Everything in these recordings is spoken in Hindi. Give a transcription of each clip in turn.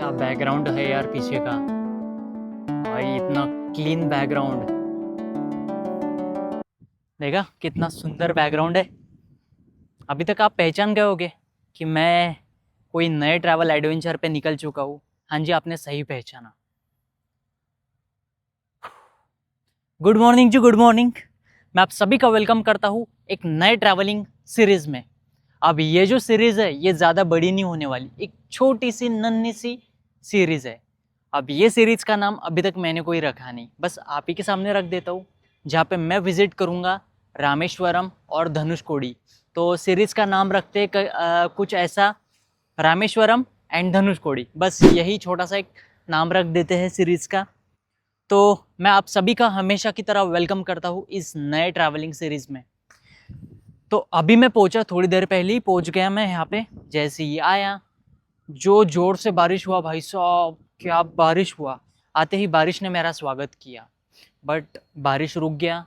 क्या बैकग्राउंड है यार पीछे का। भाई इतना क्लीन बैकग्राउंड। देखा कितना सुंदर बैकग्राउंड है। अभी तक आप पहचान गए होगे कि मैं कोई नए ट्रैवल एडवेंचर पे निकल चुका हूँ। हाँ जी, आपने सही पहचाना। गुड मॉर्निंग जी, गुड मॉर्निंग। मैं आप सभी का वेलकम करता हूँ एक नए ट्रैवलिंग सीरीज में। अब ये जो सीरीज है ये ज़्यादा बड़ी नहीं होने वाली, एक छोटी सी नन्ही सी सीरीज है। अब ये सीरीज का नाम अभी तक मैंने कोई रखा नहीं, बस आप ही के सामने रख देता हूँ। जहाँ पे मैं विजिट करूँगा रामेश्वरम और धनुषकोडी। तो सीरीज का नाम रखते हैं कुछ ऐसा, रामेश्वरम एंड धनुषकोडी। बस यही छोटा सा एक नाम रख देते हैं सीरीज का। तो मैं आप सभी का हमेशा की तरह वेलकम करता हूँ इस नए ट्रैवलिंग सीरीज में। तो अभी मैं पहुंचा, थोड़ी देर पहले ही पहुंच गया मैं यहाँ पे। जैसे ही आया, जो जोर से बारिश हुआ भाई साहब, क्या बारिश हुआ। आते ही बारिश ने मेरा स्वागत किया, बट बारिश रुक गया।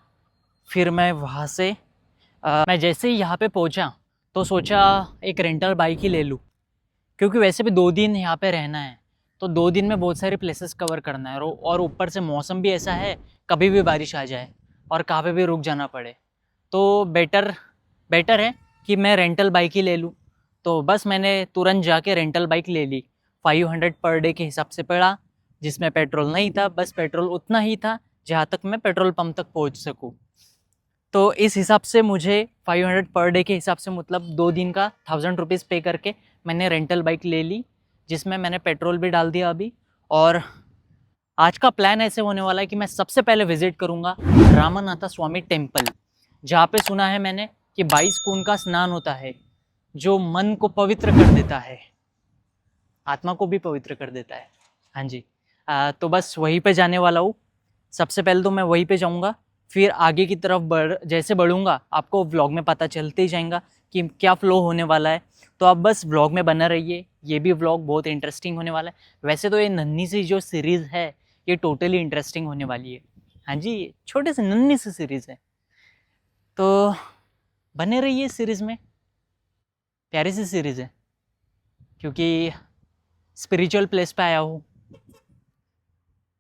फिर मैं वहाँ से मैं जैसे ही यहाँ पे पहुँचा तो सोचा एक रेंटल बाइक ही ले लूँ, क्योंकि वैसे भी 2 दिन यहाँ पे रहना है। तो 2 दिन में बहुत सारे प्लेसेस कवर करना है, और ऊपर से मौसम भी ऐसा है, कभी भी बारिश आ जाए और कहाँ पे भी रुक जाना पड़े। तो बेटर है कि मैं रेंटल बाइक ही ले लूँ। तो बस मैंने तुरंत जाके रेंटल बाइक ले ली। 500 पर डे के हिसाब से पड़ा, जिसमें पेट्रोल नहीं था, बस पेट्रोल उतना ही था जहाँ तक मैं पेट्रोल पंप तक पहुँच सकूँ। तो इस हिसाब से मुझे 500 पर डे के हिसाब से, मतलब 2 दिन का 1000 रुपीज़ पे करके मैंने रेंटल बाइक ले ली, जिसमें मैंने पेट्रोल भी डाल दिया अभी। और आज का प्लान ऐसे होने वाला है कि मैं सबसे पहले विजिट करूंगा रामनाथ स्वामी टेम्पल, जहाँ पे सुना है मैंने कि 22 कुंड का स्नान होता है, जो मन को पवित्र कर देता है, आत्मा को भी पवित्र कर देता है। हाँ जी। तो बस वहीं पे जाने वाला हूँ। सबसे पहले तो मैं वहीं पे जाऊँगा, फिर आगे की तरफ जैसे बढ़ूँगा आपको व्लॉग में पता चलते ही जाएगा कि क्या फ़्लो होने वाला है। तो आप बस व्लॉग में बना रहिए, ये भी व्लॉग बहुत इंटरेस्टिंग होने वाला है। वैसे तो ये नन्ही सी जो सीरीज़ है ये टोटली इंटरेस्टिंग होने वाली है। हाँ जी, छोटे से नन्ही सी सीरीज़ है, तो बने रहिए सीरीज़ में। प्यारी सी सीरीज़ है, क्योंकि स्पिरिचुअल प्लेस पे आया हूँ।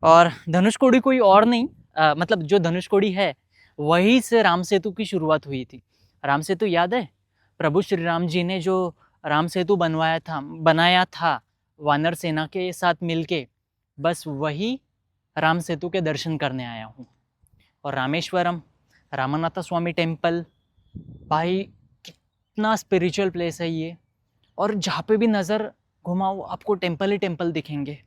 और धनुषकोडी कोई और नहीं, मतलब जो धनुषकोडी है वहीं से राम सेतु की शुरुआत हुई थी। राम सेतु याद है? प्रभु श्री राम जी ने जो राम सेतु बनाया था वानर सेना के साथ मिलके, बस वही राम सेतु के दर्शन करने आया हूँ। और रामेश्वरम रामनाथ स्वामी टेम्पल, भाई कितना स्पिरिचुअल प्लेस है ये। और जहाँ पे भी नज़र घुमाओ आपको टेम्पल ही टेम्पल दिखेंगे।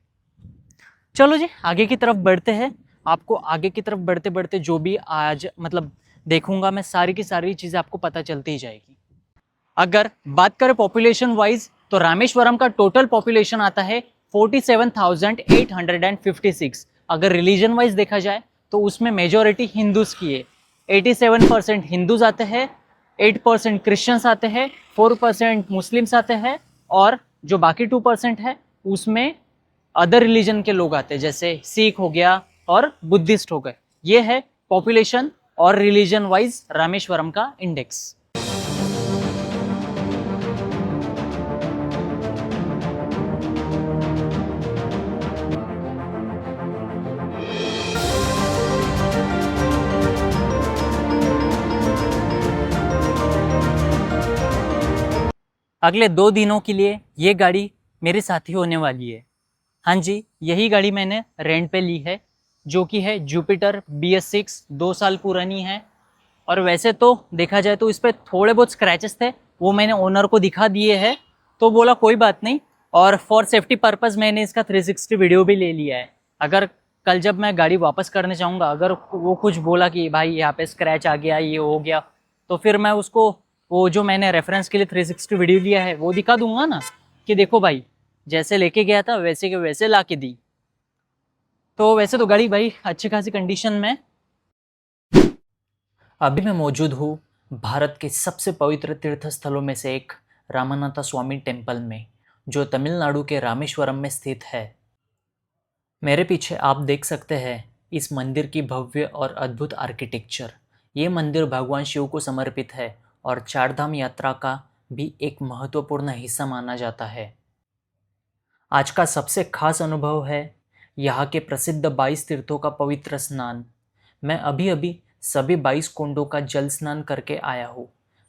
चलो जी, आगे की तरफ बढ़ते हैं। आपको आगे की तरफ बढ़ते बढ़ते जो भी आज मतलब देखूंगा मैं, सारी की सारी चीज़ें आपको पता चलती ही जाएगी। अगर बात करें पॉपुलेशन वाइज, तो रामेश्वरम का टोटल पॉपुलेशन आता है 47,856। अगर रिलीजन वाइज देखा जाए तो उसमें मेजोरिटी हिंदूज की है। 87% हिंदूज आते हैं, 8% क्रिश्चियंस आते हैं, 4% मुस्लिम्स आते हैं, और जो बाकी 2% है उसमें अदर रिलीजन के लोग आते हैं, जैसे सिख हो गया और बुद्धिस्ट हो गए। ये है पॉपुलेशन और रिलीजन वाइज रामेश्वरम का इंडेक्स। अगले 2 दिनों के लिए ये गाड़ी मेरे साथी होने वाली है। हाँ जी, यही गाड़ी मैंने रेंट पे ली है, जो कि है जुपिटर BS6, 2 साल पुरानी है। और वैसे तो देखा जाए तो इस पर थोड़े बहुत स्क्रैचेस थे, वो मैंने ओनर को दिखा दिए हैं, तो बोला कोई बात नहीं। और फॉर सेफ्टी पर्पज़ मैंने इसका 360 वीडियो भी ले लिया है। अगर कल जब मैं गाड़ी वापस करने चाहूँगा, अगर वो कुछ बोला कि भाई यहाँ पे स्क्रैच आ गया, ये हो गया, तो फिर मैं उसको वो जो मैंने रेफरेंस के लिए 360 वीडियो लिया है वो दिखा दूंगा ना, कि देखो भाई जैसे लेके गया था वैसे के वैसे ला के दी। तो वैसे तो गाड़ी भाई अच्छी खासी कंडीशन में। अभी मैं मौजूद हूँ भारत के सबसे पवित्र तीर्थ स्थलों में से एक रामनाथ स्वामी टेम्पल में, जो तमिलनाडु के रामेश्वरम में स्थित है। मेरे पीछे आप देख सकते हैं इस मंदिर की भव्य और अद्भुत आर्किटेक्चर। ये मंदिर भगवान शिव को समर्पित है और चारधाम यात्रा का भी एक महत्वपूर्ण हिस्सा माना जाता है। आज का सबसे खास अनुभव है यहाँ के प्रसिद्ध 22 तीर्थों का पवित्र स्नान। मैं अभी अभी सभी 22 कुंडों का जल स्नान करके आया हूँ।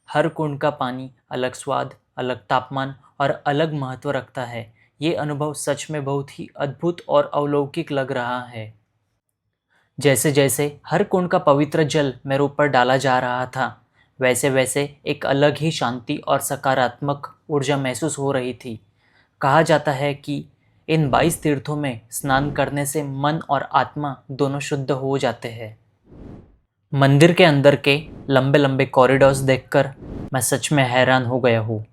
हर कुंड का पानी अलग स्वाद, अलग तापमान और अलग महत्व रखता है। ये अनुभव सच में बहुत ही अद्भुत और अलौकिक लग रहा है। जैसे जैसे हर कुंड का पवित्र जल मेरे ऊपर डाला जा रहा था, वैसे वैसे एक अलग ही शांति और सकारात्मक ऊर्जा महसूस हो रही थी। कहा जाता है कि इन 22 तीर्थों में स्नान करने से मन और आत्मा दोनों शुद्ध हो जाते हैं। मंदिर के अंदर के लंबे लंबे कॉरिडोर्स देखकर मैं सच में हैरान हो गया हूँ।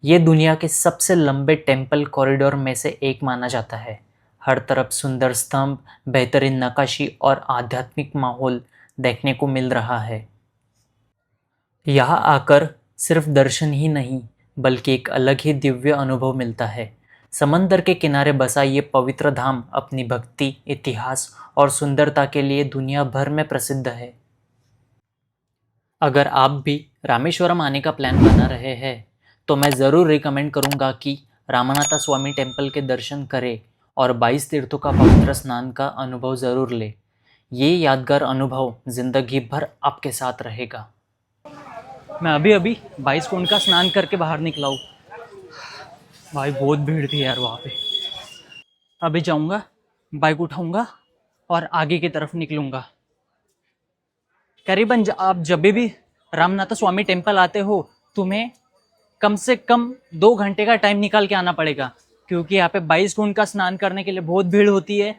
ये दुनिया के सबसे लंबे टेम्पल कॉरिडोर में से एक माना जाता है। हर तरफ सुंदर स्तंभ, बेहतरीन नक्काशी और आध्यात्मिक माहौल देखने को मिल रहा है। यहाँ आकर सिर्फ दर्शन ही नहीं, बल्कि एक अलग ही दिव्य अनुभव मिलता है। समंदर के किनारे बसा ये पवित्र धाम अपनी भक्ति, इतिहास और सुंदरता के लिए दुनिया भर में प्रसिद्ध है। अगर आप भी रामेश्वरम आने का प्लान बना रहे हैं तो मैं ज़रूर रिकमेंड करूँगा कि रामनाथ स्वामी टेम्पल के दर्शन करें और 22 तीर्थों का पवित्र स्नान का अनुभव ज़रूर लें। ये यादगार अनुभव ज़िंदगी भर आपके साथ रहेगा। मैं अभी अभी 22 कुंड का स्नान करके बाहर निकला हूँ। भाई बहुत भीड़ थी यार वहाँ पे। अभी जाऊँगा, बाइक उठाऊँगा और आगे की तरफ निकलूँगा। करीबन आप जब भी रामनाथ स्वामी टेम्पल आते हो, तुम्हें कम से कम 2 घंटे का टाइम निकाल के आना पड़ेगा, क्योंकि यहाँ पे 22 कुंड का स्नान करने के लिए बहुत भीड़ होती है।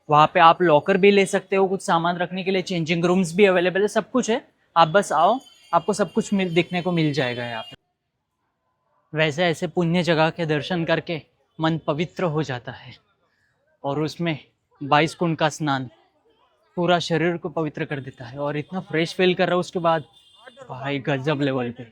वहाँ पे आप लॉकर भी ले सकते हो, कुछ सामान रखने के लिए चेंजिंग रूम्स भी अवेलेबल है, सब कुछ है। आप बस आओ, आपको सब कुछ दिखने को मिल जाएगा यहाँ पे। वैसे ऐसे पुण्य जगह के दर्शन करके मन पवित्र हो जाता है, और उसमें 22 कुंड का स्नान पूरा शरीर को पवित्र कर देता है और इतना फ्रेश फील कर रहा हूँ उसके बाद। भाई गजब लेवल पे।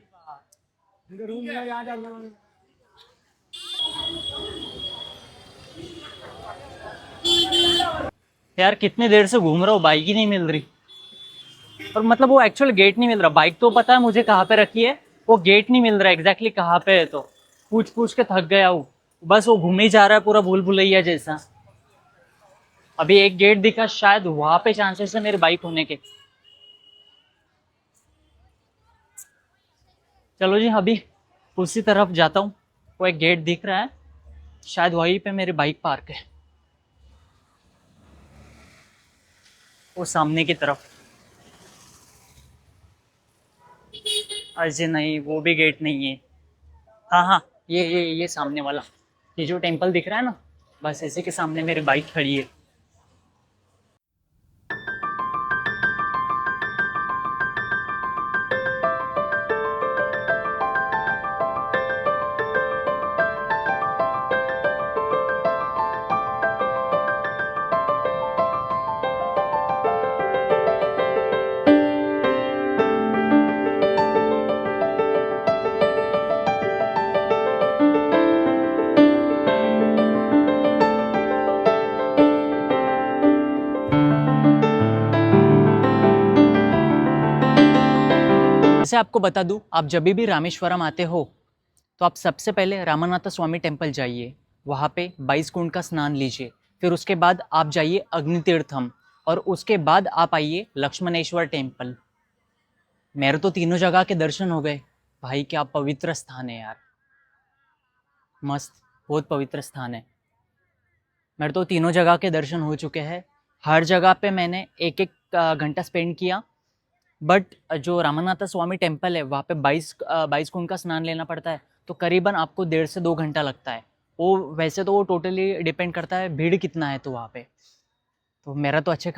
यार कितनी देर से घूम रहा हूँ, बाइक ही नहीं मिल रही। और मतलब वो एक्चुअल गेट नहीं मिल रहा। बाइक तो पता है मुझे कहाँ पे रखी है, वो गेट नहीं मिल रहा एग्जैक्टली कहाँ पे है। तो पूछ पूछ के थक गया हूँ, बस वो घूम ही जा रहा है पूरा भूल भुलैया जैसा। अभी एक गेट दिखा, शायद वहां पे चांसेस है मेरे बाइक होने के। चलो जी, अभी उसी तरफ जाता हूँ। वो एक गेट दिख रहा है, शायद वहीं पे मेरी बाइक पार्क है, वो सामने की तरफ। अरे नहीं, वो भी गेट नहीं है। हाँ हाँ, ये सामने वाला, ये जो टेम्पल दिख रहा है ना, बस इसी के सामने मेरी बाइक खड़ी है। वैसे आपको बता दूं, आप जब भी रामेश्वरम आते हो तो आप सबसे पहले रामनाथ स्वामी टेम्पल जाइए, वहाँ पे 22 कुंड का स्नान लीजिए। फिर उसके बाद आप जाइए अग्नि तीर्थम, और उसके बाद आप आइए लक्ष्मणेश्वर टेम्पल। मेरे तो तीनों जगह के दर्शन हो गए। भाई क्या पवित्र स्थान है यार, मस्त, बहुत पवित्र स्थान है। मेरे तो तीनों जगह के दर्शन हो चुके हैं। हर जगह पे मैंने एक एक घंटा स्पेंड किया। बट जो रामनाथ स्वामी टेम्पल है वहाँ पे 22 कुंड का स्नान लेना पड़ता है, तो करीबन आपको 1.5 से 2 घंटा लगता है। वो वैसे तो वो टोटली डिपेंड करता है भीड़ कितना है तो वहाँ पे। तो मेरा तो अच्छा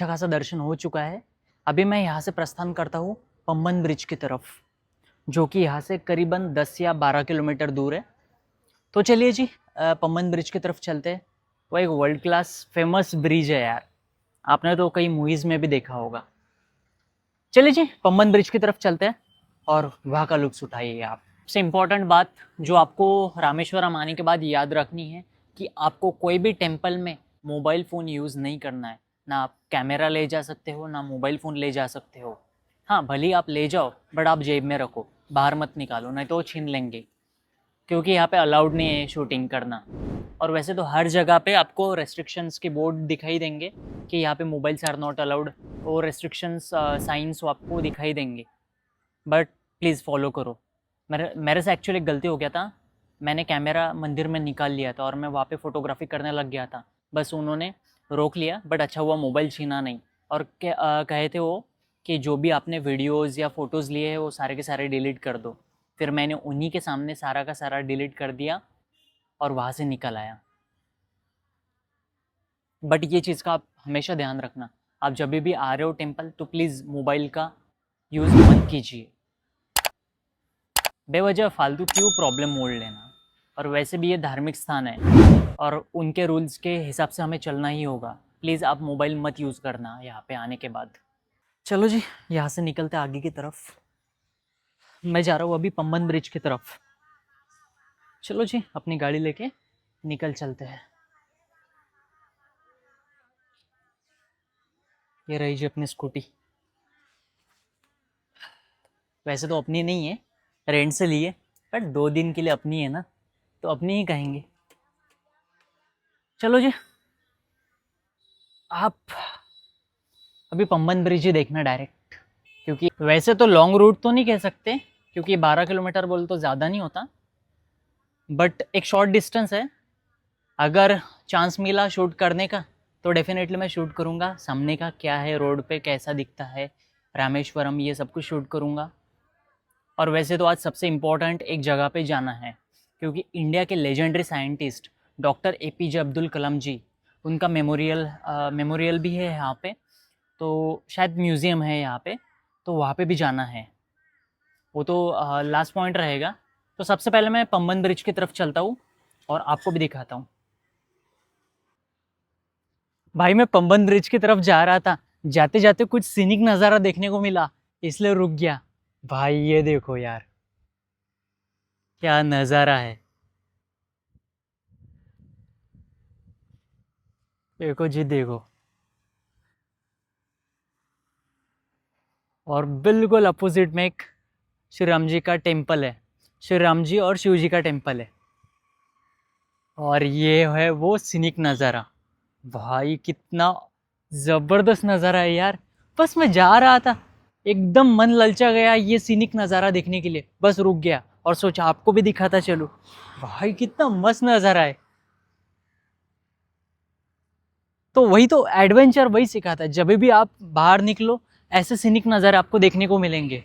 खासा दर्शन हो चुका है। अभी मैं यहाँ से प्रस्थान करता हूँ पंबन ब्रिज की तरफ, जो कि यहाँ से करीबन 10 या 12 किलोमीटर दूर है। तो चलिए जी, पंबन ब्रिज की तरफ चलते हैं। वो एक वर्ल्ड क्लास फेमस ब्रिज है यार, आपने तो कई मूवीज़ में भी देखा होगा। चलिए जी, पंबन ब्रिज की तरफ चलते हैं और वहाँ का लुत्फ उठाइए आप। सबसे इम्पोर्टेंट बात जो आपको रामेश्वरम आने के बाद याद रखनी है कि आपको कोई भी टेम्पल में मोबाइल फ़ोन यूज़ नहीं करना है। ना आप कैमरा ले जा सकते हो, ना मोबाइल फ़ोन ले जा सकते हो। हाँ, भले आप ले जाओ, बट आप जेब में रखो, बाहर मत निकालो, नहीं तो वो छीन लेंगे, क्योंकि यहाँ पे अलाउड नहीं है शूटिंग करना। और वैसे तो हर जगह पे आपको रेस्ट्रिक्शंस के बोर्ड दिखाई देंगे कि यहाँ पे मोबाइल्स आर नॉट अलाउड, और रेस्ट्रिक्शंस साइंस आपको दिखाई देंगे, बट प्लीज़ फॉलो करो। मेरे से एक्चुअली एक गलती हो गया था, मैंने कैमरा मंदिर में निकाल लिया था और मैं वहाँ पे फ़ोटोग्राफी करने लग गया था, बस उन्होंने रोक लिया, बट अच्छा हुआ मोबाइल छीना नहीं। और कहे थे वो कि जो भी आपने वीडियोज़ या फ़ोटोज़ लिए हैं वो सारे के सारे डिलीट कर दो। फिर मैंने उन्हीं के सामने सारा का सारा डिलीट कर दिया और वहाँ से निकल आया। बट ये चीज़ का आप हमेशा ध्यान रखना, आप जब भी आ रहे हो टेम्पल तो प्लीज़ मोबाइल का यूज़ मत कीजिए, बेवजह फालतू क्यों प्रॉब्लम मोड़ लेना। और वैसे भी ये धार्मिक स्थान है और उनके रूल्स के हिसाब से हमें चलना ही होगा। प्लीज़ आप मोबाइल मत यूज़ करना यहाँ पे आने के बाद। चलो जी, यहाँ से निकलते आगे की तरफ। मैं जा रहा हूँ अभी पंबन ब्रिज की तरफ। चलो जी, अपनी गाड़ी लेके निकल चलते हैं। ये रही जी अपनी स्कूटी। वैसे तो अपनी नहीं है, रेंट से ली है, बट 2 दिन के लिए अपनी है ना, तो अपनी ही कहेंगे। चलो जी, आप अभी पंबन ब्रिज ही देखना डायरेक्ट, क्योंकि वैसे तो लॉन्ग रूट तो नहीं कह सकते क्योंकि 12 किलोमीटर बोल तो ज़्यादा नहीं होता, बट एक शॉर्ट डिस्टेंस है। अगर चांस मिला शूट करने का तो डेफिनेटली मैं शूट करूँगा। सामने का क्या है, रोड पे कैसा दिखता है, रामेश्वरम, ये सब कुछ शूट करूँगा। और वैसे तो आज सबसे इम्पोर्टेंट एक जगह पे जाना है, क्योंकि इंडिया के legendary scientist doctor APJ Abdul Kalam ji, उनका मेमोरियल भी है यहाँ पे, तो शायद म्यूज़ियम है यहाँ पे, तो वहाँ पे भी जाना है। वो तो लास्ट पॉइंट रहेगा। तो सबसे पहले मैं पंबन ब्रिज की तरफ चलता हूँ और आपको भी दिखाता हूँ। भाई मैं पंबन ब्रिज की तरफ जा रहा था, जाते जाते कुछ सीनिक नज़ारा देखने को मिला, इसलिए रुक गया। भाई ये देखो यार, क्या नज़ारा है, देखो जी देखो। और बिल्कुल अपोजिट में एक श्री राम जी का टेम्पल है, श्री राम जी और शिव जी का टेम्पल है। और ये है वो सीनिक नज़ारा। भाई कितना ज़बरदस्त नज़ारा है यार। बस मैं जा रहा था, एकदम मन ललचा गया ये सीनिक नज़ारा देखने के लिए, बस रुक गया और सोचा आपको भी दिखाता चलूँ। भाई कितना मस्त नज़ारा है। तो वही तो एडवेंचर वही सिखाता है, जब भी आप बाहर निकलो ऐसे सीनिक नज़ारे आपको देखने को मिलेंगे।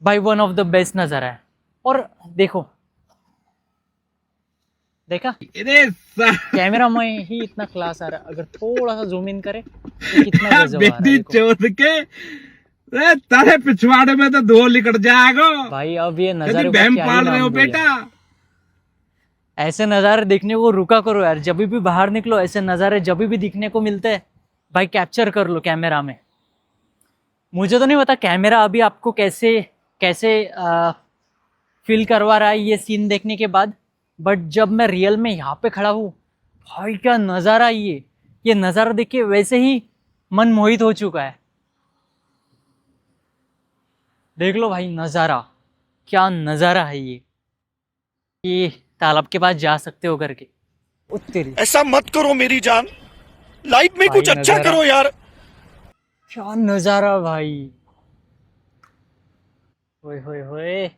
भाई वन ऑफ द बेस्ट नज़ारा है। और देखो, देखा कैमरा में ही इतना क्लास आ रहा है, अगर थोड़ा सा जूम इन करे तो कितना गजब आ रहा है, देखो। चौथ के तारे पिछवाड़े में तो धो निकल जाएगा। भाई अब ये नज़ारे को बहम क्या ही पाल रहे हो नाम दूं बेटा। यार। ऐसे नज़ारे देखने को रुका करो यार, जब भी बाहर निकलो ऐसे नज़ारे जब भी दिखने को मिलते हैं भाई कैप्चर कर लो कैमरा में। मुझे तो नहीं पता कैमरा अभी आपको कैसे कैसे फील करवा रहा है ये सीन देखने के बाद, बट जब मैं रियल में यहाँ पे खड़ा हूँ, भाई क्या नज़ारा ये नज़ारा देख के वैसे ही मन मोहित हो चुका है। देख लो भाई नज़ारा, क्या नज़ारा है ये तालाब के पास जा सकते हो करके। उत्तरी ऐसा मत करो मेरी जान, लाइफ में भाई कुछ अच्छा नज़ारा, करो यार। क्या नज़ारा भाई, होए होए होए।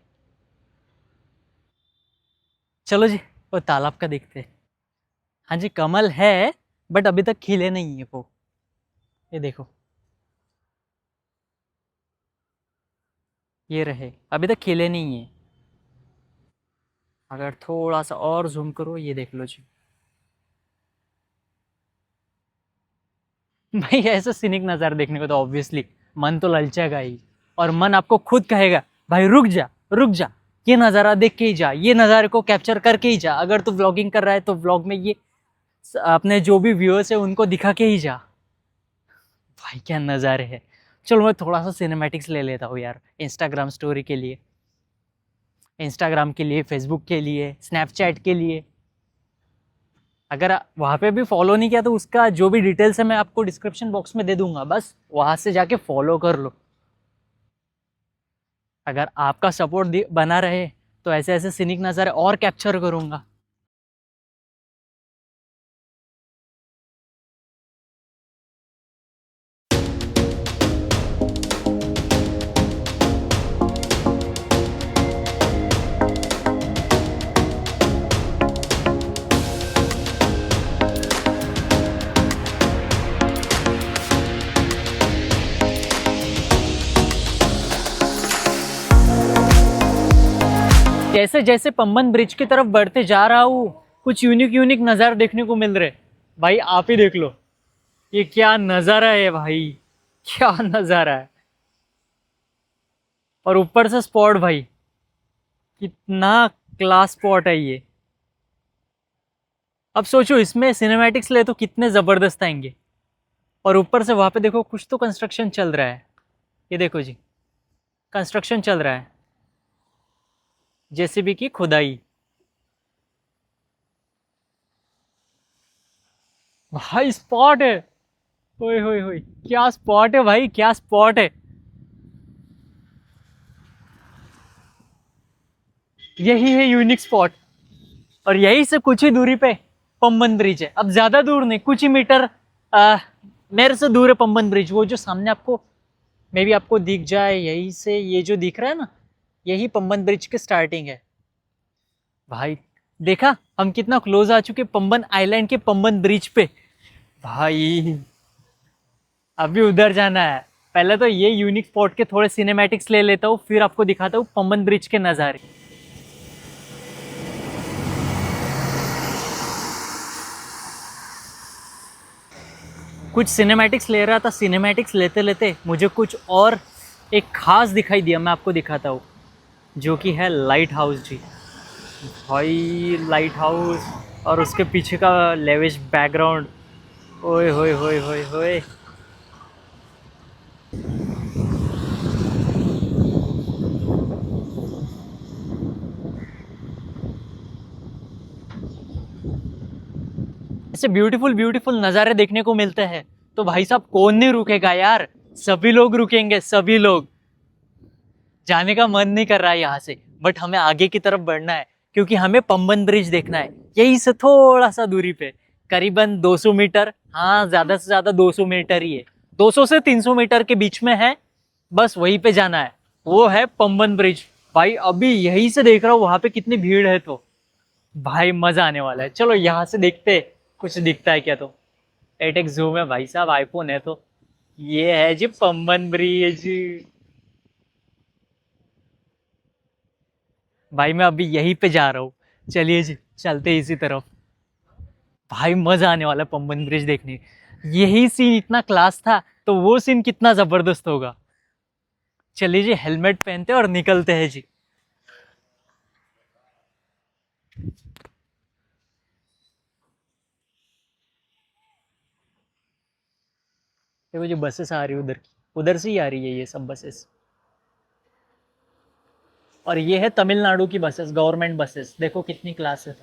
चलो जी, वो तालाब का देखते हैं। हाँ जी कमल है, बट अभी तक खिले नहीं है वो, ये देखो, ये रहे, अभी तक खिले नहीं है। अगर थोड़ा सा और जूम करो, ये देख लो जी। भाई ऐसा सीनिक नज़ारा देखने को तो ऑब्वियसली मन तो ललचाएगा ही, और मन आपको खुद कहेगा भाई रुक जा रुक जा, ये नज़ारा देख के ही जा, ये नज़ारे को कैप्चर करके ही जा। अगर तू व्लॉगिंग कर रहा है तो व्लॉग में ये अपने जो भी व्यूअर्स है उनको दिखा के ही जा। भाई क्या नज़ारे है। चलो मैं थोड़ा सा सिनेमैटिक्स ले लेता हूँ यार, इंस्टाग्राम स्टोरी के लिए, इंस्टाग्राम के लिए, फेसबुक के लिए, स्नैपचैट के लिए। अगर वहाँ पे भी फॉलो नहीं किया तो उसका जो भी डिटेल्स है मैं आपको डिस्क्रिप्शन बॉक्स में दे दूंगा, बस वहाँ से जाके फॉलो कर लो। अगर आपका सपोर्ट बना रहे तो ऐसे ऐसे सीनिक नज़ारे और कैप्चर करूँगा। जैसे जैसे पंबन ब्रिज की तरफ बढ़ते जा रहा हूँ कुछ यूनिक यूनिक नज़ारे देखने को मिल रहे। भाई आप ही देख लो, ये क्या नज़ारा है भाई, क्या नज़ारा है। और ऊपर से स्पॉट भाई, कितना क्लास स्पॉट है ये। अब सोचो इसमें सिनेमैटिक्स ले तो कितने ज़बरदस्त आएंगे। और ऊपर से वहाँ पे देखो कुछ तो कंस्ट्रक्शन चल रहा है, ये देखो जी, कंस्ट्रक्शन चल रहा है, जेसीबी की खुदाई। भाई स्पॉट है, ओए होए होए, क्या स्पॉट है भाई, क्या स्पॉट है। यही है यूनिक स्पॉट। और यही से कुछ ही दूरी पे पंबन ब्रिज है। अब ज्यादा दूर नहीं, कुछ ही मीटर मेरे से दूर है पंबन ब्रिज। वो जो सामने आपको मे बी आपको दिख जाए, यही से ये जो दिख रहा है ना, यही पंबन ब्रिज की स्टार्टिंग है। भाई देखा हम कितना क्लोज आ चुके पंबन आइलैंड के पंबन ब्रिज पे। भाई अभी उधर जाना है, पहले तो ये यूनिक स्पॉट के थोड़े सिनेमैटिक्स ले लेता हूँ, फिर आपको दिखाता हूँ पंबन ब्रिज के नज़ारे। कुछ सिनेमैटिक्स ले रहा था, सिनेमैटिक्स लेते लेते मुझे कुछ और एक खास दिखाई दिया, मैं आपको दिखाता हूँ, जो कि है लाइट हाउस जी। भाई लाइट हाउस और उसके पीछे का लेविश बैकग्राउंड, ओए होए होए होए होए। ऐसे ब्यूटीफुल ब्यूटीफुल नज़ारे देखने को मिलते हैं तो भाई साहब कौन नहीं रुकेगा यार, सभी लोग रुकेंगे, सभी लोग। जाने का मन नहीं कर रहा है यहाँ से, बट हमें आगे की तरफ बढ़ना है क्योंकि हमें पंबन ब्रिज देखना है। यही से थोड़ा सा दूरी पे, करीबन 200 मीटर, हाँ ज़्यादा से ज़्यादा 200 मीटर ही है, 200 से 300 मीटर के बीच में है, बस वहीं पे जाना है। वो है पंबन ब्रिज। भाई अभी यहीं से देख रहा हूँ वहाँ पे कितनी भीड़ है, तो भाई मज़ा आने वाला है। चलो यहाँ से देखते कुछ दिखता है क्या। तो एटेक जूम है भाई साहब, आईफोन है तो। ये है जी पंबन ब्रिज। भाई मैं अभी यहीं पे जा रहा हूँ, चलिए जी चलते इसी तरफ। भाई मजा आने वाला है पंबन ब्रिज देखने। यही सीन इतना क्लास था तो वो सीन कितना जबरदस्त होगा। चलिए जी हेलमेट पहनते और निकलते हैं जी। देखो जी बसेस आ रही है उधर की, उधर से ही आ रही है ये सब बसेस। और ये है तमिलनाडु की बसेस, गवर्नमेंट बसेस, देखो कितनी क्लास है।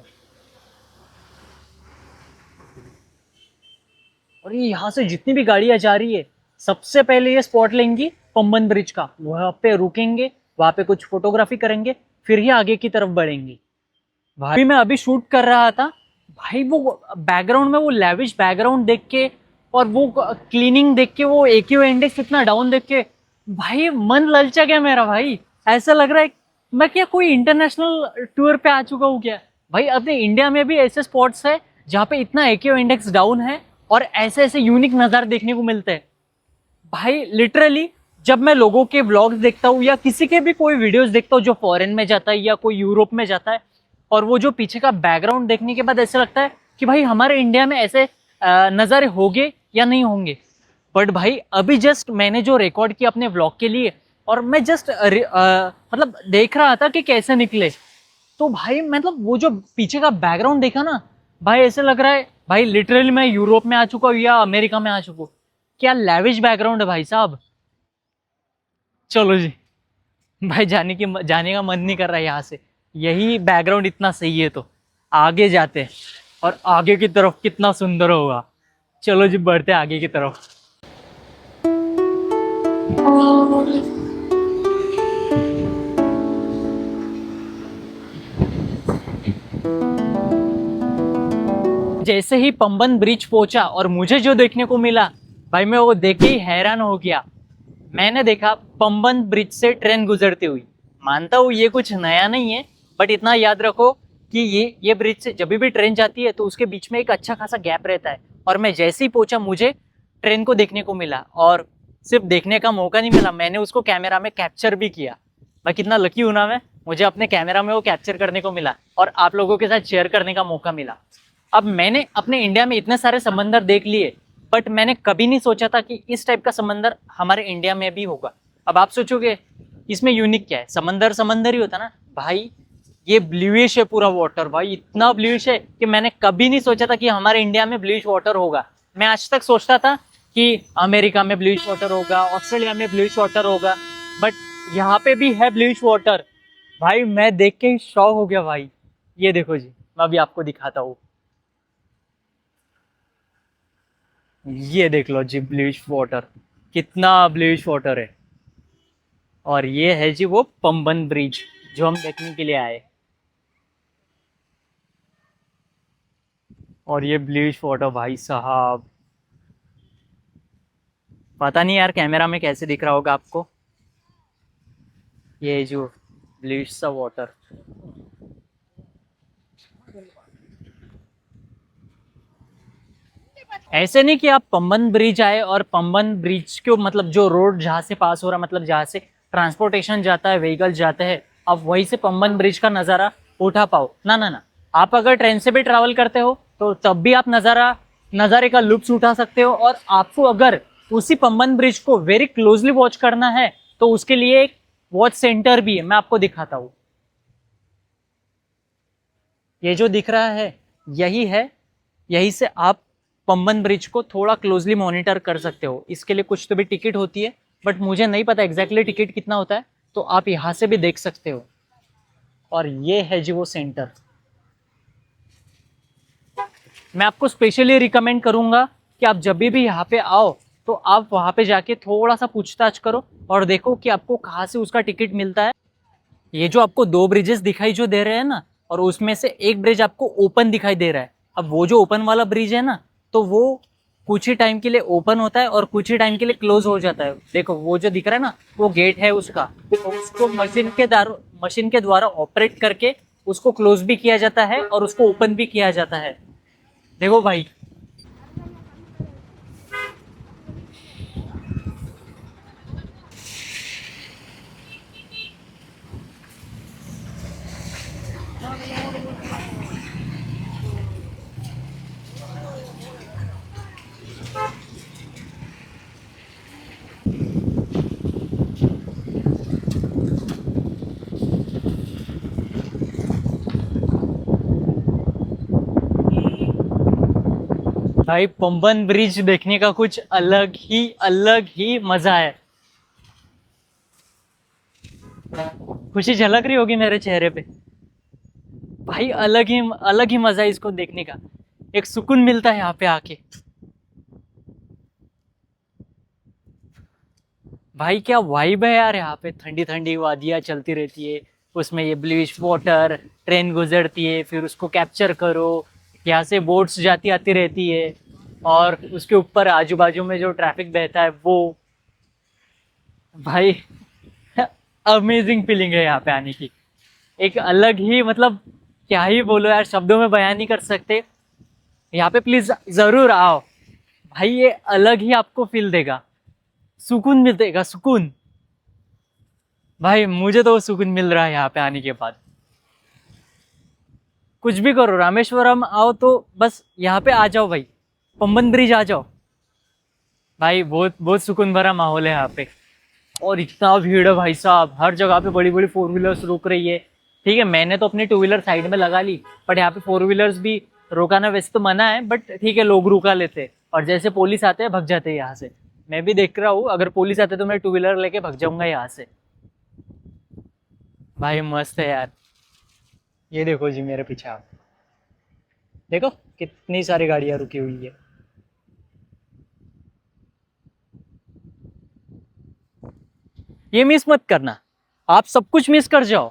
और ये यहाँ से जितनी भी गाड़ियाँ जा रही है सबसे पहले ये स्पॉट लेंगी पंबन ब्रिज का, वहाँ पे रुकेंगे, वहाँ पे कुछ फोटोग्राफी करेंगे, फिर ही आगे की तरफ बढ़ेंगे। भाई मैं अभी शूट कर रहा था, भाई वो बैकग्राउंड में वो लेविश बैकग्राउंड देख के और वो क्लीनिंग देख के, वो एक्यू इंडेक्स इतना डाउन देख के भाई मन ललचा गया मेरा। भाई ऐसा लग रहा है मैं क्या कोई इंटरनेशनल टूर पे आ चुका हूँ क्या। भाई अपने इंडिया में भी ऐसे स्पॉट्स है जहाँ पे इतना एक्यू इंडेक्स डाउन है और ऐसे ऐसे यूनिक नज़ारे देखने को मिलते हैं। भाई लिटरली जब मैं लोगों के व्लॉग्स देखता हूँ या किसी के भी कोई वीडियोस देखता हूँ जो फॉरेन में जाता है या कोई यूरोप में जाता है, और वो जो पीछे का बैकग्राउंड देखने के बाद ऐसा लगता है कि भाई हमारे इंडिया में ऐसे नज़ारे होंगे या नहीं होंगे। बट भाई अभी जस्ट मैंने जो रिकॉर्ड किया अपने व्लॉग के लिए, और मैं जस्ट मतलब देख रहा था कि कैसे निकले, तो भाई मतलब वो जो पीछे का बैकग्राउंड देखा ना, भाई ऐसे लग रहा है भाई लिटरली मैं यूरोप में आ चुका हूँ या अमेरिका में आ चुका हूँ। क्या लैविश बैकग्राउंड है भाई साहब। चलो जी भाई जाने का मन नहीं कर रहा है यहाँ से, यही बैकग्राउंड इतना सही है तो आगे जाते हैं और आगे की तरफ कितना सुंदर होगा। चलो जी बढ़ते आगे की तरफ। जैसे ही पंबन ब्रिज पहुंचा और मुझे जो देखने को मिला, भाई मैं वो देख के ही हैरान हो गया। मैंने देखा पंबन ब्रिज से ट्रेन गुजरती हुई। मानता हूँ ये कुछ नया नहीं है, बट इतना याद रखो कि ये ब्रिज से जब भी ट्रेन जाती है तो उसके बीच में एक अच्छा खासा गैप रहता है। और मैं जैसे ही पहुंचा मुझे ट्रेन को देखने को मिला, और सिर्फ देखने का मौका नहीं मिला, मैंने उसको कैमरा में कैप्चर भी किया। मैं कितना लकी हूँ ना मैं मुझे अपने कैमरा में वो कैप्चर करने को मिला और आप लोगों के साथ शेयर करने का मौका मिला। अब मैंने अपने इंडिया में इतने सारे समंदर देख लिए, बट मैंने कभी नहीं सोचा था कि इस टाइप का समंदर हमारे इंडिया में भी होगा। अब आप सोचोगे इसमें यूनिक क्या है, समंदर समंदर ही होता ना भाई। ये ब्लूइश है पूरा वाटर भाई, इतना ब्लूइश है कि मैंने कभी नहीं सोचा था कि हमारे इंडिया में ब्लूइश वाटर होगा। मैं आज तक सोचता था कि अमेरिका में ब्लूइश वाटर होगा, ऑस्ट्रेलिया में ब्लूइश वाटर होगा, बट यहाँ पे भी है ब्लूइश वाटर। भाई मैं देख के ही शॉक हो गया भाई। ये देखो जी, मैं अभी आपको दिखाता हूँ, ये देख लो जी ब्लूइश वाटर, कितना ब्लूइश वाटर है। और ये है जी वो पंबन ब्रिज जो हम देखने के लिए आए। और ये ब्लूइश वाटर भाई साहब, पता नहीं यार कैमरा में कैसे दिख रहा होगा आपको, ये जो ब्लूइश सा वाटर। ऐसे नहीं कि आप पंबन ब्रिज आए और पंबन ब्रिज के मतलब जो रोड जहाँ से पास हो रहा, मतलब जहाँ से ट्रांसपोर्टेशन जाता है, व्हीकल जाते हैं, आप वहीं से पंबन ब्रिज का नज़ारा उठा पाओ। ना ना ना, आप अगर ट्रेन से भी ट्रैवल करते हो तो तब भी आप नज़ारे का लुत्फ उठा सकते हो। और आपको अगर उसी पंबन ब्रिज को वेरी क्लोजली वॉच करना है तो उसके लिए एक वॉच सेंटर भी है, मैं आपको दिखाता हूँ। ये जो दिख रहा है यही है, यही से आप पंबन ब्रिज को थोड़ा क्लोजली मॉनिटर कर सकते हो। इसके लिए कुछ तो भी टिकट होती है, बट मुझे नहीं पता एग्जैक्टली टिकट कितना होता है, तो आप यहाँ से भी देख सकते हो। और ये है जी वो सेंटर। मैं आपको स्पेशली रिकमेंड करूंगा कि आप जब भी यहाँ पे आओ तो आप वहाँ पे जाके थोड़ा सा पूछताछ करो और देखो कि आपको कहाँ से उसका टिकट मिलता है। ये जो आपको दो ब्रिजेस दिखाई जो दे रहे हैं ना, और उसमें से एक ब्रिज आपको ओपन दिखाई दे रहा है। अब वो जो ओपन वाला ब्रिज है ना, तो वो कुछ ही टाइम के लिए ओपन होता है और कुछ ही टाइम के लिए क्लोज हो जाता है। देखो वो जो दिख रहा है ना, वो गेट है उसका, तो उसको मशीन के द्वारा ऑपरेट करके उसको क्लोज भी किया जाता है और उसको ओपन भी किया जाता है। देखो भाई, भाई पंबन ब्रिज देखने का कुछ अलग ही मजा है। खुशी झलक रही होगी मेरे चेहरे पे भाई, अलग ही मजा है इसको देखने का। एक सुकून मिलता है यहाँ पे आके भाई। क्या वाइब है यार, यहाँ पे ठंडी ठंडी वादियाँ चलती रहती है, उसमें ये ब्लूइश वाटर, ट्रेन गुजरती है, फिर उसको कैप्चर करो, यहाँ से बोट्स जाती आती रहती है, और उसके ऊपर आजू बाजू में जो ट्रैफिक बहता है वो भाई अमेजिंग फीलिंग है यहाँ पे आने की। एक अलग ही मतलब क्या ही बोलो यार, शब्दों में बयान नहीं कर सकते। यहाँ पे प्लीज जरूर आओ भाई, ये अलग ही आपको फील देगा, सुकून मिलेगा, सुकून। भाई मुझे तो सुकून मिल रहा है यहाँ पे आने के बाद। कुछ भी करो, रामेश्वरम आओ तो बस यहाँ पे आ जाओ भाई, पंबन ब्रिज आ जाओ भाई, बहुत बहुत सुकून भरा माहौल है यहाँ पे। और इतना भीड़ है भाई साहब, हर जगह पे बड़ी बड़ी फोर व्हीलर्स रुक रही है। ठीक है, मैंने तो अपनी टू व्हीलर साइड में लगा ली, बट यहाँ पे फोर व्हीलर्स भी रोकाना वैसे तो मना है, बट ठीक है लोग रुका लेते, और जैसे पुलिस आते हैं भग जाते हैं यहाँ से। मैं भी देख रहा हूँ, अगर पुलिस आते तो मैं टू व्हीलर लेके भग जाऊंगा यहाँ से। भाई मस्त है यार। ये देखो जी मेरे पीछे, आप देखो कितनी सारी गाड़ियां रुकी हुई है। ये मिस मत करना, आप सब कुछ मिस कर जाओ।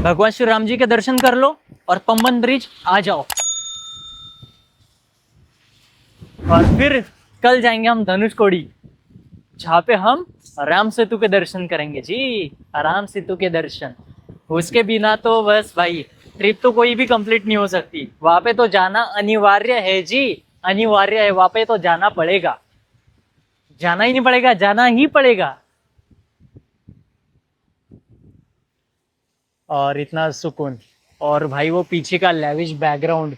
भगवान श्री राम जी के दर्शन कर लो और पंबन ब्रिज आ जाओ, और फिर कल जाएंगे हम धनुषकोडी, जहाँ पे हम राम सेतु के दर्शन करेंगे जी, राम सेतु के दर्शन। उसके बिना तो बस भाई ट्रिप तो कोई भी कंप्लीट नहीं हो सकती। वहां पे तो जाना अनिवार्य है जी, अनिवार्य है, वहां पे तो जाना पड़ेगा, जाना ही नहीं पड़ेगा, जाना ही पड़ेगा। और इतना सुकून, और भाई वो पीछे का लेविश बैकग्राउंड,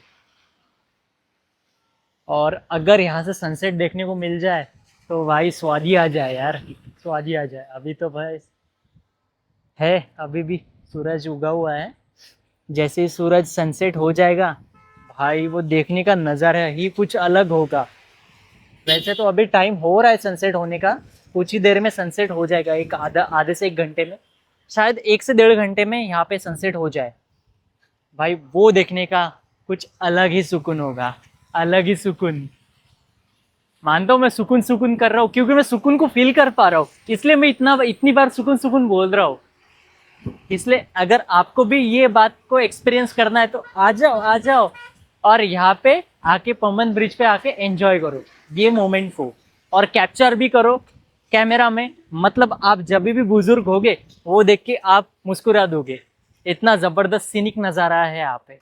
और अगर यहाँ से सनसेट देखने को मिल जाए तो भाई स्वाद ही आ जाए यार, स्वाद ही आ जाए। अभी तो भाई है, अभी भी सूरज उगा हुआ है, जैसे ही सूरज सनसेट हो जाएगा भाई वो देखने का नज़ारा ही कुछ अलग होगा। वैसे तो अभी टाइम हो रहा है सनसेट होने का, कुछ ही देर में सनसेट हो जाएगा, एक आधे से 1 घंटे में, शायद 1 से 1.5 घंटे में यहाँ पे सनसेट हो जाए। भाई वो देखने का कुछ अलग ही सुकून होगा, अलग ही सुकून। मानता हूँ मैं सुकून सुकून कर रहा हूँ, क्योंकि मैं सुकून को फील कर पा रहा हूँ, इसलिए मैं इतनी बार सुकून सुकून बोल रहा हूँ। इसलिए अगर आपको भी ये बात को एक्सपीरियंस करना है तो आ जाओ और यहाँ पे आके पम्बन ब्रिज पे आके एंजॉय करो ये मोमेंट को, और कैप्चर भी करो कैमरा में। मतलब आप जब भी बुजुर्ग होगे वो देख के आप मुस्कुरा दोगे, इतना ज़बरदस्त सीनिक नज़ारा है यहाँ पे।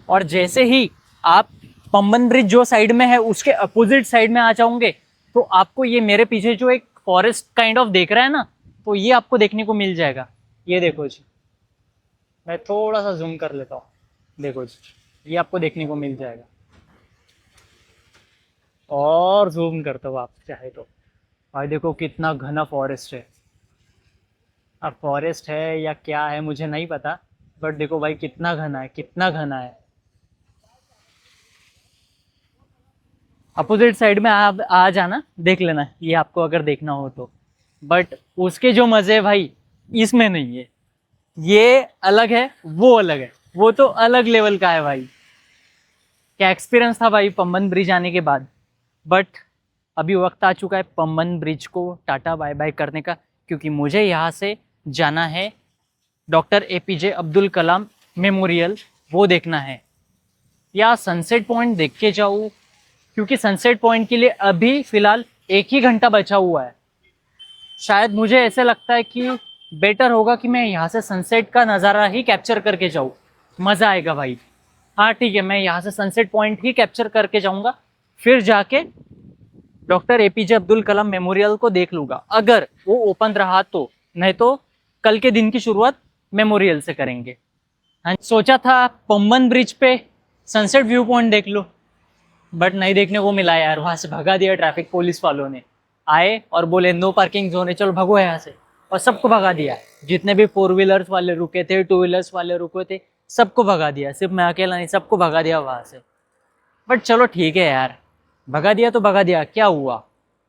और जैसे ही आप पम्बन ब्रिज जो साइड में है उसके अपोजिट साइड में आ जाओगे तो आपको ये मेरे पीछे जो एक फॉरेस्ट काइंड ऑफ देख रहा है ना, तो ये आपको देखने को मिल जाएगा। ये देखो जी, मैं थोड़ा सा जूम कर लेता हूँ, देखो जी, ये आपको देखने को मिल जाएगा। और जूम करता हूँ आप चाहे तो, भाई देखो कितना घना फॉरेस्ट है। अब फॉरेस्ट है या क्या है मुझे नहीं पता, बट देखो भाई कितना घना है, कितना घना है। अपोजिट साइड में आप आ जाना, देख लेना ये आपको अगर देखना हो तो। बट उसके जो मज़े भाई इसमें नहीं है, ये अलग है वो अलग है, वो तो अलग लेवल का है भाई। क्या एक्सपीरियंस था भाई पम्बन ब्रिज आने के बाद। बट अभी वक्त आ चुका है पम्बन ब्रिज को टाटा बाय बाय करने का, क्योंकि मुझे यहाँ से जाना है डॉक्टर APJ अब्दुल कलाम मेमोरियल, वो देखना है, या सनसेट पॉइंट देख के जाऊँ, क्योंकि सनसेट पॉइंट के लिए अभी फ़िलहाल 1 ही घंटा बचा हुआ है। शायद मुझे ऐसे लगता है कि बेटर होगा कि मैं यहाँ से सनसेट का नज़ारा ही कैप्चर करके जाऊँ, मज़ा आएगा भाई। हाँ ठीक है, मैं यहाँ से सनसेट पॉइंट ही कैप्चर करके जाऊँगा, फिर जाके डॉक्टर APJ अब्दुल कलाम मेमोरियल को देख लूँगा, अगर वो ओपन रहा तो। नहीं तो कल के दिन की शुरुआत मेमोरियल से करेंगे। हाँ, सोचा था पम्बन ब्रिज पे सनसेट व्यू पॉइंट देख लो, बट नहीं देखने को मिला यार, वहाँ से भगा दिया ट्रैफिक पुलिस वालों ने। आए और बोले नो पार्किंग जोन है, चलो भगो यहाँ से, और सबको भगा दिया। जितने भी 4 व्हीलर्स वाले रुके थे, 2 व्हीलर्स वाले रुके थे, सबको भगा दिया, सिर्फ मैं अकेला नहीं, सबको भगा दिया वहाँ से। बट चलो ठीक है यार, भगा दिया तो भगा दिया, क्या हुआ।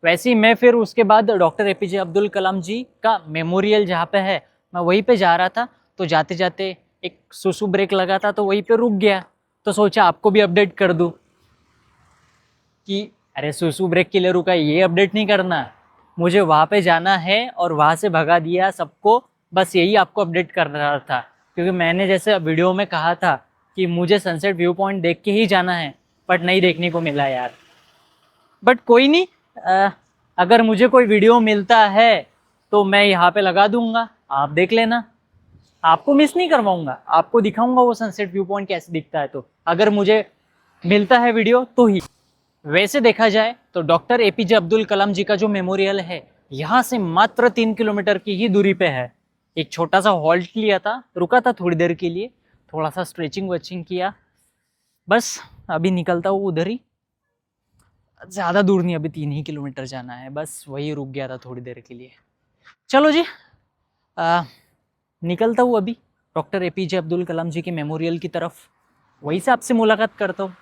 वैसे ही मैं फिर उसके बाद डॉक्टर APJ अब्दुल कलाम जी का मेमोरियल जहाँ पे है, मैं वहीं पे जा रहा था, तो जाते जाते एक सुसु ब्रेक लगा था तो वहीं पे रुक गया, तो सोचा आपको भी अपडेट कर दूँ कि अरे सुसु ब्रेक के लिए रुका, ये अपडेट नहीं करना, मुझे वहाँ पे जाना है और वहाँ से भगा दिया सबको, बस यही आपको अपडेट कर रहा था। क्योंकि मैंने जैसे वीडियो में कहा था कि मुझे सनसेट व्यू पॉइंट देख के ही जाना है, बट नहीं देखने को मिला यार। बट कोई नहीं, अगर मुझे कोई वीडियो मिलता है तो मैं यहाँ पे लगा दूंगा, आप देख लेना, आपको मिस नहीं करवाऊंगा, आपको दिखाऊंगा वो सनसेट व्यू पॉइंट कैसे दिखता है, तो अगर मुझे मिलता है वीडियो तो ही। वैसे देखा जाए तो डॉक्टर APJ अब्दुल कलाम जी का जो मेमोरियल है यहाँ से मात्र 3 किलोमीटर की ही दूरी पे है। एक छोटा सा हॉल्ट लिया था, रुका था थोड़ी देर के लिए, थोड़ा सा स्ट्रेचिंग वेचिंग किया, बस अभी निकलता हूँ उधर ही, ज़्यादा दूर नहीं, अभी 3 ही किलोमीटर जाना है, बस वही रुक गया था थोड़ी देर के लिए। चलो जी, निकलता हूँ अभी डॉक्टर APJ अब्दुल कलाम जी के मेमोरियल की तरफ, वहीं से आपसे मुलाकात करता हूँ।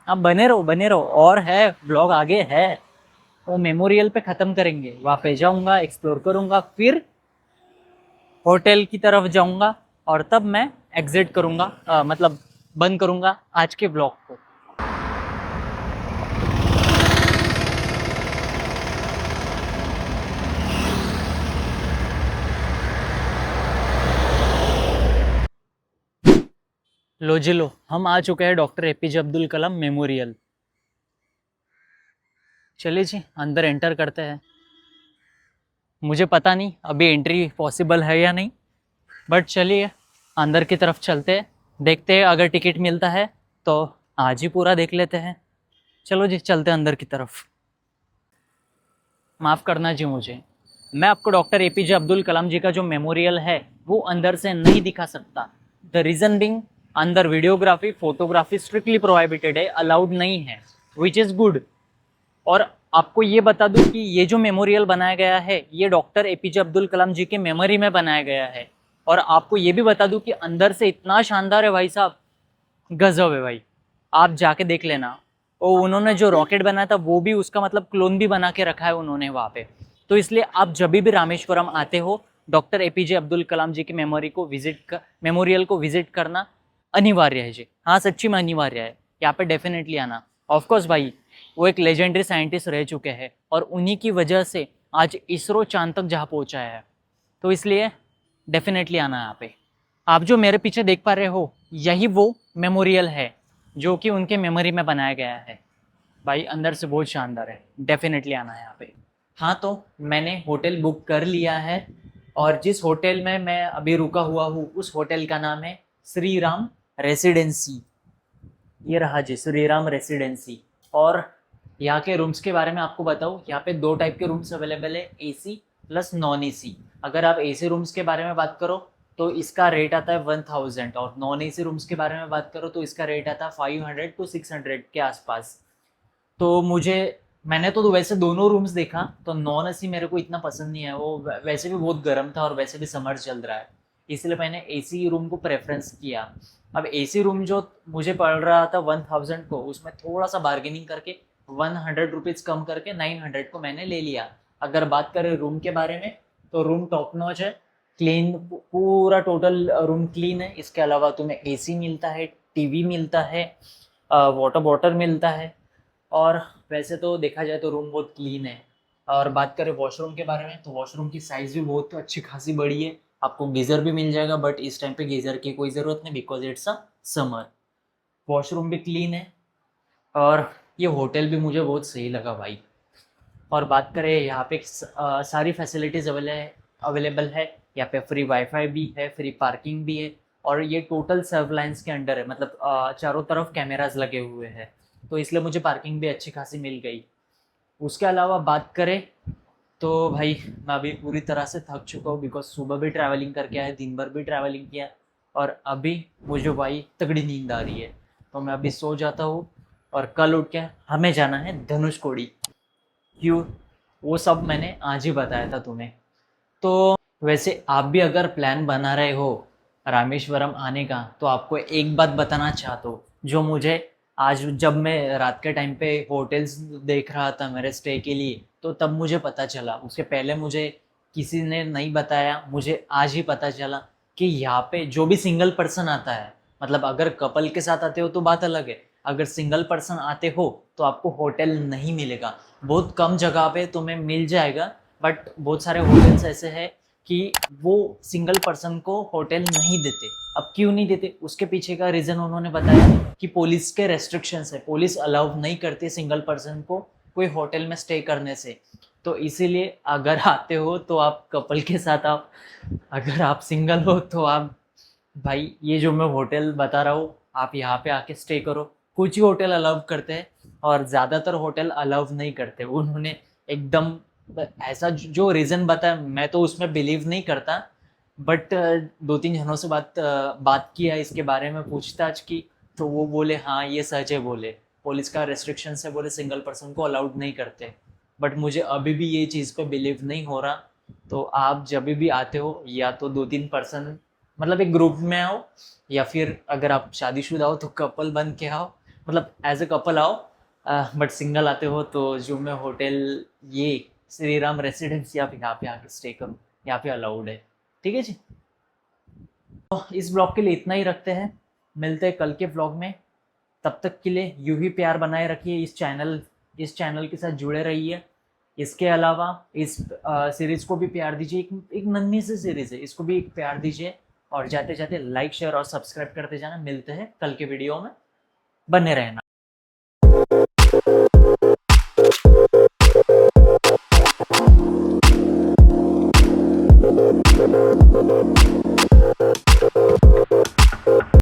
आप बने रहो, और है ब्लॉग आगे है, वो मेमोरियल पे ख़त्म करेंगे, वहाँ पे जाऊँगा, एक्सप्लोर करूँगा, फिर होटल की तरफ जाऊँगा, और तब मैं एग्जिट करूँगा, मतलब बंद करूँगा आज के ब्लॉग को। लो जी लो, हम आ चुके हैं डॉक्टर APJ अब्दुल कलाम मेमोरियल। चलिए जी अंदर एंटर करते हैं। मुझे पता नहीं अभी एंट्री पॉसिबल है या नहीं, बट चलिए अंदर की तरफ चलते हैं, देखते हैं अगर टिकट मिलता है तो आज ही पूरा देख लेते हैं। चलो जी चलते हैं अंदर की तरफ। माफ़ करना जी मुझे, मैं आपको डॉक्टर एपीजे अब्दुल कलाम जी का जो मेमोरियल है वो अंदर से नहीं दिखा सकता। द रीज़न बिंग, अंदर वीडियोग्राफी फोटोग्राफी स्ट्रिक्टली प्रोहिबिटेड है, अलाउड नहीं है, विच इज़ गुड। और आपको ये बता दूं कि ये जो मेमोरियल बनाया गया है ये डॉक्टर एपीजे अब्दुल कलाम जी के मेमोरी में बनाया गया है। और आपको ये भी बता दूं कि अंदर से इतना शानदार है भाई साहब, गजब है भाई, आप जाके देख लेना। और उन्होंने जो रॉकेट बनाया था वो भी उसका मतलब क्लोन भी बना के रखा है उन्होंने वहाँ पे। तो इसलिए आप जब भी रामेश्वरम आते हो डॉक्टर एपीजे अब्दुल कलाम जी की मेमोरियल को विजिट करना अनिवार्य है जी। हाँ सच्ची में अनिवार्य है, यहाँ पे डेफिनेटली आना। ऑफकोर्स भाई वो एक लेजेंडरी साइंटिस्ट रह चुके हैं और उन्हीं की वजह से आज इसरो चांद तक जहाँ पहुँचा है, तो इसलिए डेफिनेटली आना यहाँ पे। आप जो मेरे पीछे देख पा रहे हो यही वो मेमोरियल है जो कि उनके मेमोरी में बनाया गया है। भाई अंदर से बहुत शानदार है, डेफिनेटली आना है यहाँ पे। हाँ तो मैंने होटल बुक कर लिया है और जिस होटल में मैं अभी रुका हुआ हूँ उस होटल का नाम है श्री राम रेसिडेंसी। ये रहा जी श्री राम रेसिडेंसी। और यहाँ के रूम्स के बारे में आपको बताऊँ, यहाँ पे 2 टाइप के रूम्स अवेलेबल है, AC प्लस नॉन AC। अगर आप AC रूम्स के बारे में बात करो तो इसका रेट आता है 1000 और नॉन AC रूम्स के बारे में बात करो तो इसका रेट आता है 500 to 600 के आसपास। तो मैंने तो वैसे दोनों रूम्स देखा तो नॉन AC मेरे को इतना पसंद नहीं है, वो वैसे भी बहुत गर्म था और वैसे भी समर चल रहा है, इसलिए मैंने AC रूम को प्रेफरेंस किया। अब AC रूम जो मुझे पड़ रहा था 1000 को, उसमें थोड़ा सा बार्गेनिंग करके 100 रुपीज़ कम करके 900 को मैंने ले लिया। अगर बात करें रूम के बारे में तो रूम टॉप नॉच है, क्लीन, पूरा टोटल रूम क्लीन है। इसके अलावा तुम्हें AC मिलता है, TV मिलता है, वाटर बॉटल मिलता है और वैसे तो देखा जाए तो रूम बहुत क्लीन है। और बात करें वॉशरूम के बारे में तो वॉशरूम की साइज़ भी बहुत अच्छी खासी बड़ी है। आपको गीज़र भी मिल जाएगा बट इस टाइम पे गीज़र की कोई ज़रूरत नहीं because it's a summer. Washroom भी क्लीन है और ये होटल भी मुझे बहुत सही लगा भाई। और बात करें यहाँ पे सारी फैसिलिटीज़ अवेलेबल है। यहाँ पे फ्री वाईफाई भी है, फ्री पार्किंग भी है और ये टोटल सर्व लाइन्स के अंडर है, मतलब चारों तरफ कैमराज लगे हुए हैं, तो इसलिए मुझे पार्किंग भी अच्छी खासी मिल गई। उसके अलावा बात करें तो भाई मैं अभी पूरी तरह से थक चुका हूँ बिकॉज सुबह भी ट्रैवलिंग करके आया, दिन भर भी ट्रैवलिंग किया और अभी मुझे भाई तगड़ी नींद आ रही है, तो मैं अभी सो जाता हूँ। और कल उठ के हमें जाना है धनुषकोडी। क्यों, वो सब मैंने आज ही बताया था तुम्हें। तो वैसे आप भी अगर प्लान बना रहे हो रामेश्वरम आने का तो आपको एक बात बताना चाहता हूँ, जो मुझे आज जब मैं रात के टाइम पे होटल्स देख रहा था मेरे स्टे के लिए तो तब मुझे पता चला, उसके पहले मुझे किसी ने नहीं बताया, मुझे आज ही पता चला कि यहाँ पे जो भी सिंगल पर्सन आता है, मतलब अगर कपल के साथ आते हो तो बात अलग है, अगर सिंगल पर्सन आते हो तो आपको होटल नहीं मिलेगा। बहुत कम जगह पे तुम्हें मिल जाएगा बट बहुत सारे होटल्स ऐसे हैं कि वो सिंगल पर्सन को होटल नहीं देते। अब क्यों नहीं देते, उसके पीछे का रीज़न उन्होंने बताया कि पुलिस के रेस्ट्रिक्शंस है, पुलिस अलाउ नहीं करती सिंगल पर्सन को कोई होटल में स्टे करने से। तो इसीलिए अगर आते हो तो आप कपल के साथ आओ, अगर आप सिंगल हो तो आप भाई ये जो मैं होटल बता रहा हूँ आप यहाँ पे आके स्टे करो। कुछ ही होटल अलाउ करते हैं और ज़्यादातर होटल अलाउ नहीं करते। उन्होंने एकदम ऐसा जो रीज़न बताया मैं तो उसमें बिलीव नहीं करता, बट 2-3 जनों से बात किया इसके बारे में, पूछताछ की, तो वो बोले हाँ ये सच है, बोले पुलिस का रेस्ट्रिक्शन है, बोले सिंगल पर्सन को अलाउड नहीं करते। बट मुझे अभी भी ये चीज़ पे बिलीव नहीं हो रहा। तो आप जब भी आते हो या तो 2-3 पर्सन मतलब एक ग्रुप में आओ, या फिर अगर आप शादीशुदा हो तो कपल बन के आओ, मतलब एज ए कपल आओ। बट सिंगल आते हो तो जो मैं होटल ये श्री राम रेसिडेंसी आप यहाँ पे आके स्टे करो, यहाँ पे अलाउड है। ठीक है जी, तो इस ब्लॉग के लिए इतना ही रखते हैं, मिलते हैं कल के ब्लॉग में। तब तक के लिए यूं ही प्यार बनाए रखिए, इस चैनल के साथ जुड़े रहिए। इसके अलावा इस सीरीज़ को भी प्यार दीजिए, एक नन्ही सी सीरीज़ है, इसको भी एक प्यार दीजिए और जाते जाते लाइक शेयर और सब्सक्राइब करते जाना। मिलते हैं कल के वीडियो में, बने रहना।